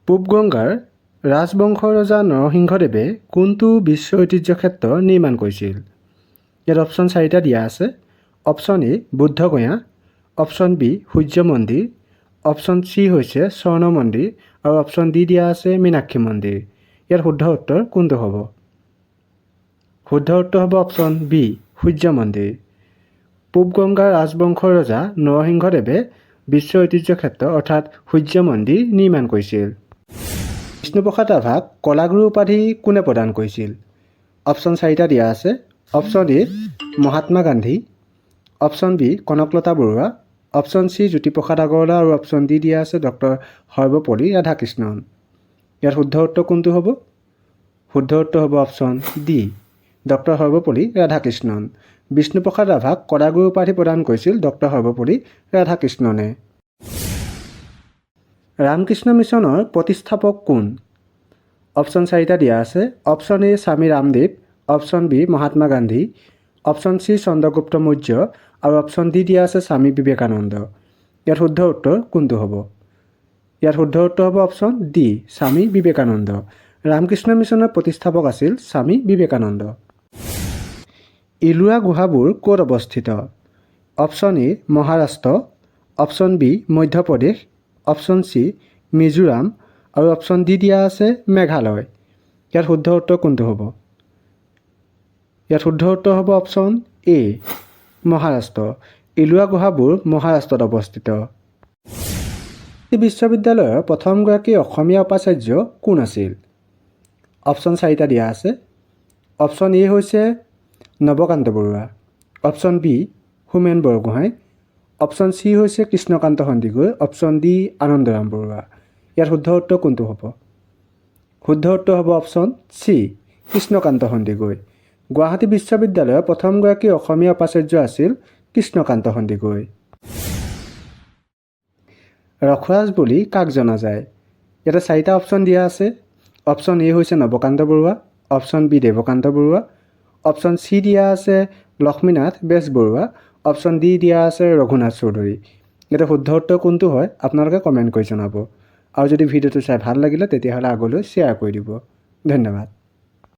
পূব গংগাৰ ৰাজবংশৰ ৰজা নৰসিংহদেৱে কোনটো বিশ্ব ঐতিহ্য ক্ষেত্ৰ নিৰ্মাণ কৰিছিল? ইয়াত অপশ্যন 4টা দিয়া আছে। Option A Bodhgaya, option B সূৰ্য মন্দিৰ, অপশ্যন চি হৈছে স্বৰ্ণ মন্দিৰ আৰু অপশ্যন ডি দিয়া আছে মীনাক্ষী মন্দিৰ। ইয়াৰ শুদ্ধ উত্তৰ কোনটো হ'ব? শুদ্ধ উত্তৰ হ'ব অপশ্যন বি সূৰ্য মন্দিৰ। পূব গংগাৰ ৰাজবংশৰ ৰজা নৰসিংহদেৱে বিশ্ব ঐতিহ্য ক্ষেত্ৰ অৰ্থাৎ সূৰ্য মন্দিৰ নিৰ্মাণ কৰিছিল। বিষ্ণুপ্ৰসাদ ৰাভাক কলাগুৰু উপাধি কোনে প্ৰদান কৰিছিল? অপশ্যন 4টা দিয়া আছে। Option A Mahatma Gandhi, option B Kanaklata Barua, option C Jyotiprasad Agarwala আৰু অপশ্যন ডি দিয়া আছে ডক্টৰ সৰ্বপল্লী ৰাধাকৃষ্ণন। ইয়াৰ শুদ্ধ উত্তৰ কোনটো হ'ব? শুদ্ধ উত্তৰ হ'ব option D doctor Sarvepalli Radhakrishnan. Bishnuprasad ৰাভাক কলাগুৰু উপাধি প্ৰদান কৰিছিল ডক্টৰ সৰ্বপল্লী ৰাধাকৃষ্ণনে। ৰামকৃষ্ণ মিছনৰ প্ৰতিষ্ঠাপক কোন? অপশ্যন 4টা দিয়া আছে। Option A Swami Ramdev, option B Mahatma Gandhi, option C Chandragupta Maurya আৰু অপশ্যন ডি দিয়া আছে স্বামী বিবেকানন্দ। ইয়াত শুদ্ধ উত্তৰ কোনটো হ'ব? ইয়াত শুদ্ধ উত্তৰ হ'ব অপশ্যন ডি স্বামী বিবেকানন্দ। ৰামকৃষ্ণ মিছনৰ প্ৰতিষ্ঠাপক আছিল স্বামী বিবেকানন্দ। ইলোৰা গুহাবোৰ ক'ত অৱস্থিত? Option A Maharashtra, option B Madhya Pradesh, option C Mizoram আৰু অপশ্যন ডি দিয়া আছে মেঘালয়। ইয়াত শুদ্ধ উত্তৰ কোনটো হ'ব? ইয়াত শুদ্ধ উত্তৰ হ'ব অপশ্যন এ মহাৰাষ্ট্ৰ। ইলোৰা গুহাবোৰ মহাৰাষ্ট্ৰত অৱস্থিত। বিশ্ববিদ্যালয়ৰ প্ৰথমগৰাকী অসমীয়া উপাচাৰ্য কোন আছিল? অপশ্যন 4টা দিয়া আছে। অপশ্যন এ হৈছে Nabakanta Barua, option B Homen Borgohain, option C হৈছে কৃষ্ণকান্ত সন্দিকৈ, অপশ্যন ডি আনন্দৰাম বৰুৱা। ইয়াত শুদ্ধ উত্তৰ কোনটো হ'ব? শুদ্ধ উত্তৰ হ'ব অপশ্যন চি কৃষ্ণকান্ত সন্দিকৈ। গুৱাহাটী বিশ্ববিদ্যালয়ৰ প্ৰথমগৰাকী অসমীয়া উপাচাৰ্য আছিল কৃষ্ণকান্ত সন্দিকৈ। ৰসৰাজ বুলি কাক জনা যায়? ইয়াতে 4টা অপশ্যন দিয়া আছে। অপশ্যন এ হৈছে Nabakanta Barua, option B Debakanta Barua, option C দিয়া আছে লক্ষ্মীনাথ বেজবৰুৱা, অপশ্যন ডি দিয়া আছে ৰঘুনাথ চৌধুৰী। ইয়াতে শুদ্ধ উত্তৰ কোনটো হয় আপোনালোকে কমেণ্ট কৰি জনাব। আৰু যদি ভিডিঅ'টো চাই ভাল লাগিলে তেতিয়াহ'লে আগলৈ শ্বেয়াৰ কৰি দিব। ধন্যবাদ।